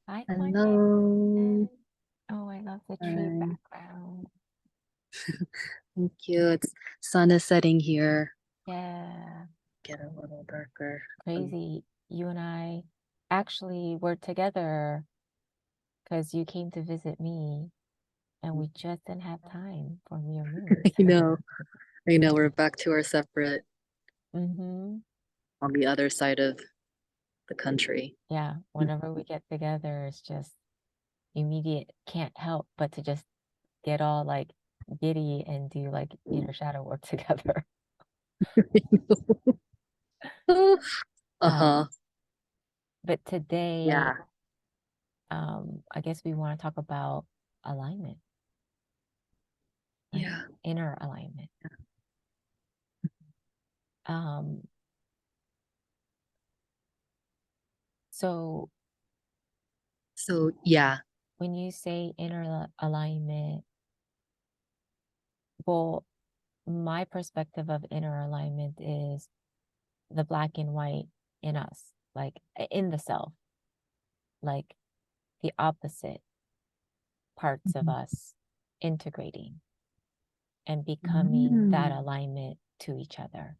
Hi, Hello. Kwonyin. Oh, I love the tree Hi. background. Thank you. It's sun is setting here. Yeah, Get a little darker. crazy. You and I actually were together because you came to visit me and we just didn't have time for your move. I know. I know we're back to our separate Mm-hmm. on the other side of the country. Yeah, whenever we get together, it's just immediate, can't help but to just get all like giddy and do like inner shadow work together. Um, Uh-huh. but today, Yeah. I guess we want to talk about alignment, right? Yeah. Inner alignment. Um, so So yeah. when you say inner alignment, well, my perspective of inner alignment is the black and white in us, like in the self, like the opposite parts of Mhm. us integrating and becoming that Mm. alignment to each other,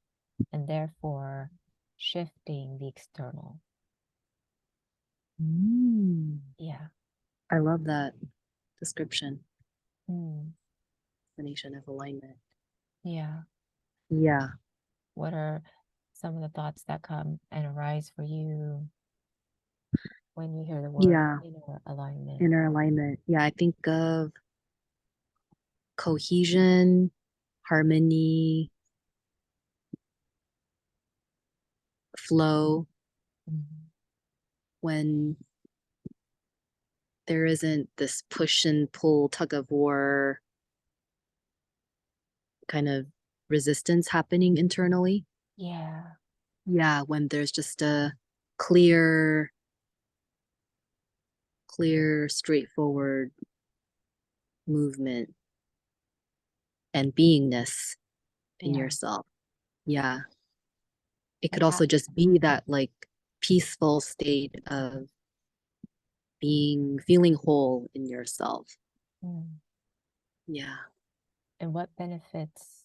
and therefore shifting the external. Mm. Yeah. I love that description. Mm, Explanation of alignment. yeah. Yeah. What are some of the thoughts that come and arise for you when you hear the word Yeah. inner alignment? Inner alignment. Yeah, I think of cohesion, harmony, flow, Mhm. when there isn't this push and pull, tug of war kind of resistance happening internally. Yeah. Yeah, when there's just a clear, straightforward movement and beingness in Yeah. yourself. Yeah. It And could how, also just be that like peaceful state of feeling whole in yourself. mm, Yeah. and what benefits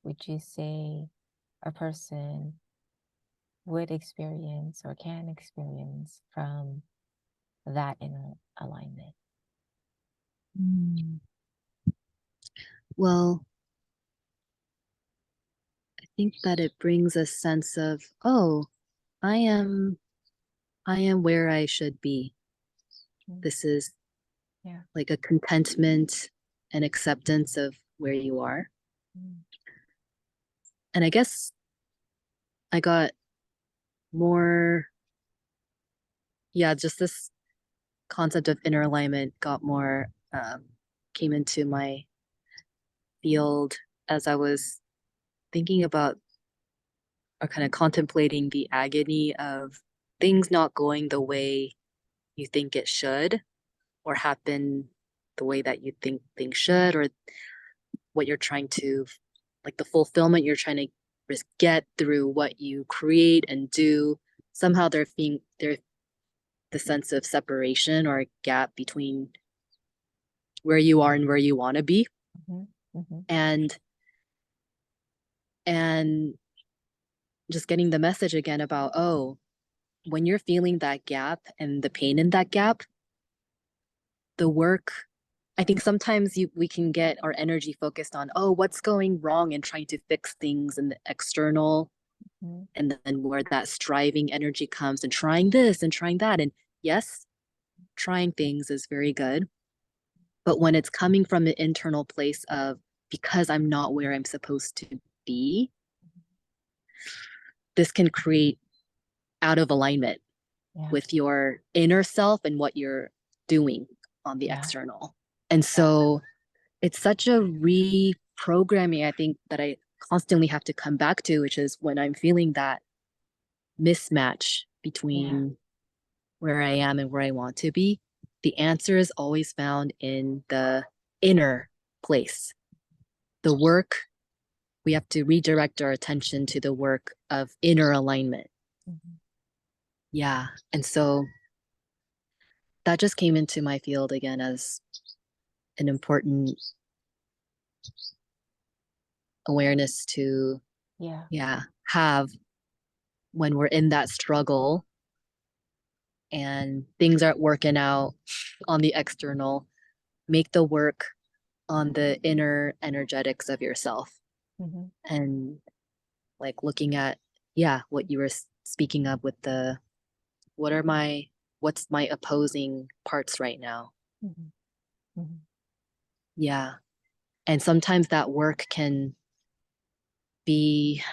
would you say a person would experience or can experience from that inner alignment? Mm. Well, I think that it brings a sense of, oh, I am where I should be. Mm, This is yeah. like a contentment and acceptance of where you are. Mm, And I guess I got more, yeah, just this concept of inner alignment got more, came into my field as I was thinking about or kind of contemplating the agony of things not going the way you think it should or happen the way that you think things should, or what you're trying to, like the fulfillment you're trying to get through what you create and do. Somehow there's the sense of separation or a gap between where you are and where you want to be. mhm, mhm. And and just getting the message again about, oh, when you're feeling that gap and the pain in that gap, the work, I think sometimes we can get our energy focused on, oh, what's going wrong and trying to fix things in the external. Mhm. And then where that striving energy comes and trying this and trying that. And yes, trying things is very good. But when it's coming from an internal place of, because I'm not where I'm supposed to be, this can create out of alignment Yeah. with your inner self and what you're doing on the Yeah. external. And Yeah. so it's such a reprogramming, I think, that I constantly have to come back to, which is when I'm feeling that mismatch Yeah. between where I am and where I want to be. The answer is always found in the inner place. The work, we have to redirect our attention to the work of inner alignment. Mhm. Yeah. And so that just came into my field again as an important awareness to, Yeah. have when we're in that struggle and things aren't working out on the external. Make the work on the inner energetics of yourself, Mm-hmm. and like looking at, what you were speaking of with the, what's my opposing parts right now. Mm-hmm. Mm-hmm. Yeah. And sometimes that work can be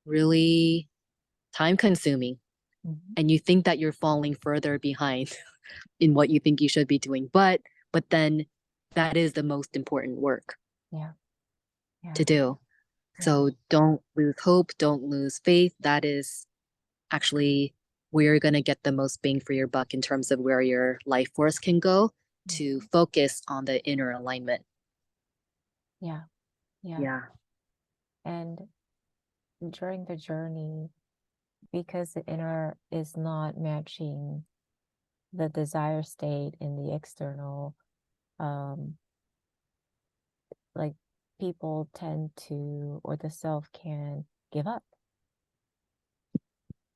really time consuming, Mm-hmm. and you think that you're falling further behind in what you think you should be doing, but then that is the most important work Yeah. Yeah. to do. Yeah. So don't lose hope, don't lose faith. That is actually where you're going to get the most bang for your buck in terms of where your life force can go to Mm-hmm. focus on the inner alignment. Yeah. Yeah. Yeah. And during the journey, because the inner is not matching the desire state in the external, um, like people tend to, or the self can give up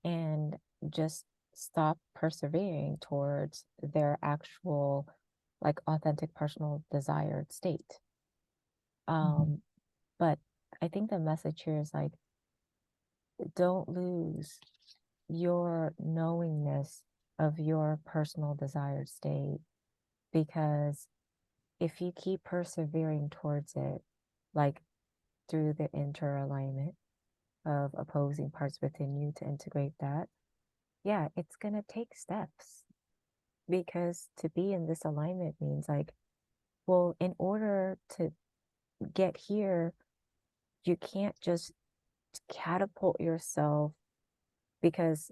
and just stop persevering towards their actual, like authentic personal desired state. Mhm. But I think the message here is like, don't lose your knowingness of your personal desired state, because if you keep persevering towards it, like through the interalignment of opposing parts within you to integrate that, yeah, it's going to take steps, because to be in this alignment means like, well, in order to get here, you can't just catapult yourself, because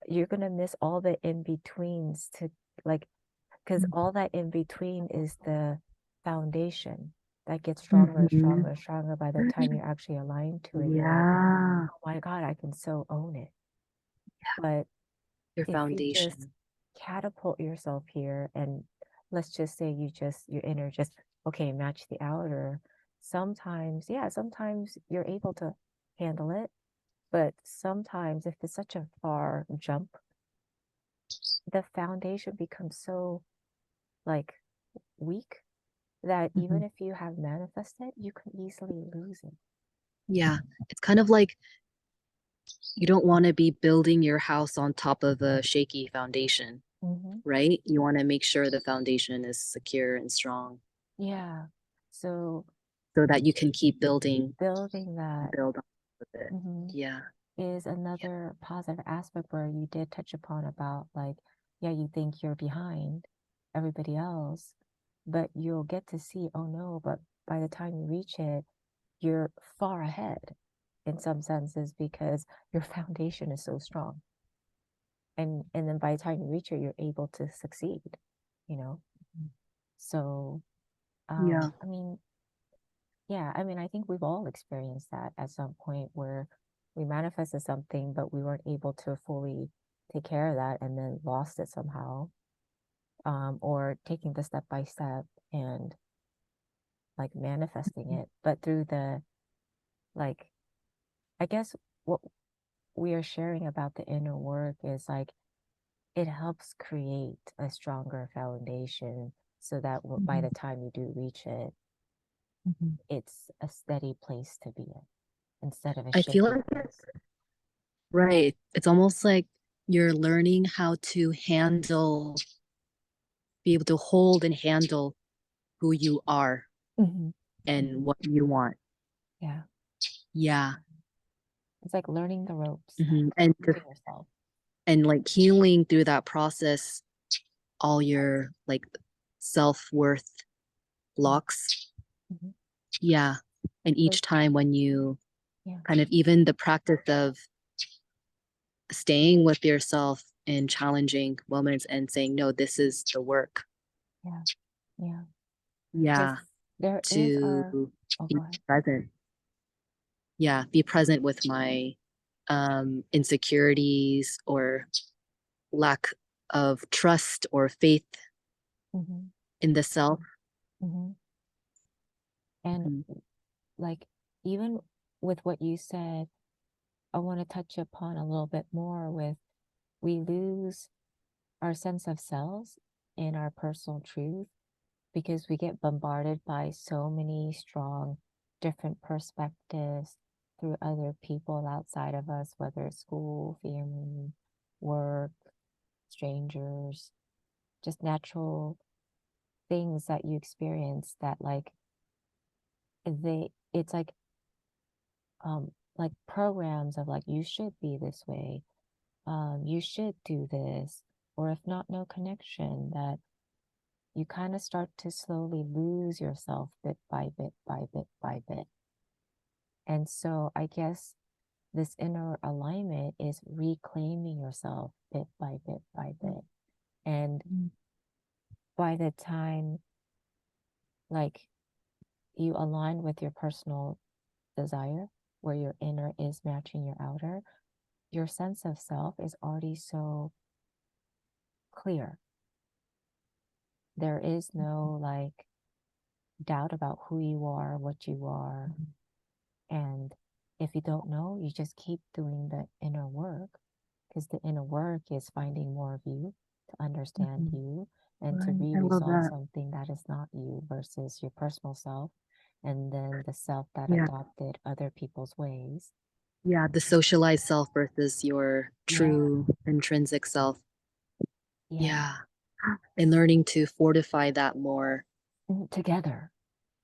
you're going to miss all the in betweens to, like, because all that in between is the foundation that gets stronger and Mhm. stronger and stronger by the time you're actually aligned to it. You're like, Yeah. oh my God, I can so own it. But Your if you just foundation. catapult yourself here, and let's just say your inner just, okay, match the outer, sometimes, yeah, sometimes you're able to handle it. But sometimes if it's such a far jump, the foundation becomes so like weak that even Mhm. if you have manifested, you can easily lose it. Yeah. It's kind of like you don't want to be building your house on top of a shaky foundation, Mm-hmm. right? You want to make sure the foundation is secure and strong Yeah. So so that you can keep building building and that, build on top of it. mm-hmm, Yeah. is another positive aspect where you did touch upon about like, yeah, you think you're behind everybody else, but you'll get to see, oh no, but by the time you reach it, you're far ahead in some senses because your foundation is so strong. And then by the time you reach it, you're able to succeed, you know? So, Yeah. I mean, yeah, I mean, I think we've all experienced that at some point where we manifested something, but we weren't able to fully take care of that and then lost it somehow. Or taking the step by step and like manifesting it, but through the, like, I guess what we are sharing about the inner work is like, it helps create a stronger foundation so that by Mhm. the time you do reach it, Mhm. it's a steady place to be in instead of a I feel shaky like place. right. It's almost like you're learning how to handle, be able to hold and handle who you are Hmm. and what you want. Yeah. Yeah. It's like learning the ropes And to yourself. like healing through that process, all your like self-worth blocks. Hmm. Yeah. And each time when you Yeah. kind of, even the practice of staying with yourself in challenging moments and saying, no, this is the work. Yeah. Yeah. Because Yeah. there is To our, oh, be go ahead. present. Yeah. Be present with my insecurities or lack of trust or faith Mhm. in the self. Mhm. And Mhm. like, even with what you said, I want to touch upon a little bit more with, we lose our sense of selves in our personal truth because we get bombarded by so many strong different perspectives through other people outside of us, whether it's school, family, work, strangers, just natural things that you experience that it's like programs of like, you should be this way, you should do this, or if not, no connection, that you kind of start to slowly lose yourself bit by bit by bit by bit. And so I guess this inner alignment is reclaiming yourself bit by bit by bit. And by the time like you align with your personal desire, where your inner is matching your outer, your sense of self is already so clear. There is no like doubt about who you are, what you are. And if you don't know, you just keep doing the inner work, because the inner work is finding more of you, to understand you, and to I love re-resolve that. something that is not you versus your personal self, and then the self that Yeah. adopted other people's ways. Yeah. The socialized self versus your Yeah. true intrinsic self. Yeah. Yeah. And learning to fortify that more Together.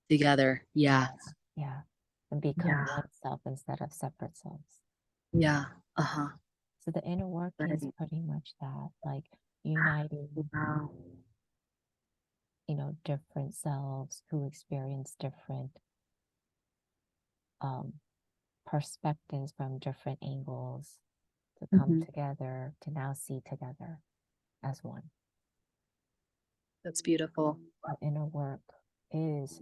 together. Yeah. Yeah. And become Yeah. one self instead of separate selves. Yeah. Uh-huh. So the inner work is Right. pretty much that, like uniting, Wow. different selves who experience different um, perspectives from different angles, to come Mhm. together to now see together as one. That's beautiful. The inner work is,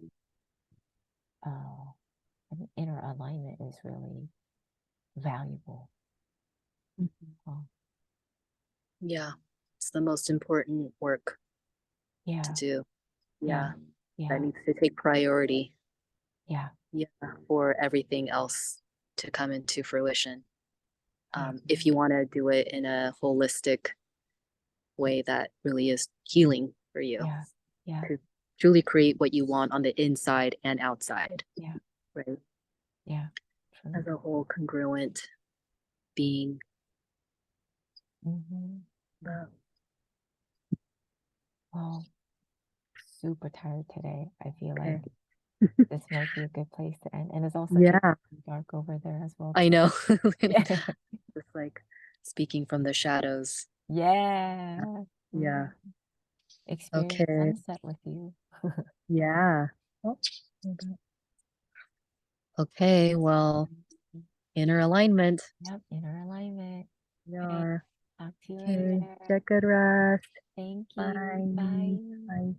inner alignment is really valuable. Mhm. Oh, Yeah. It's the most important work to yeah, do. yeah, Yeah. That yeah, needs to take priority. yeah, Yeah. For everything else to come into fruition. yeah, If you want to do it in a holistic way that really is healing for you yeah, yeah, to truly create what you want on the inside and outside, yeah, right? yeah, true. As a whole congruent being. Mm-hmm. Yeah. Well, super tired today. I feel like Okay. this might be a good place to end. And it's also getting Yeah, dark over there as well, I too. know. Yeah. Just like speaking from the shadows. Yeah. Yeah. Experience Okay. sunset with you. Yeah. Oh, okay. Okay. Well, inner alignment. Yep, inner alignment. We Okay, are. talk to you Okay. later. Get good rest. Thank you. Bye. Bye. Bye.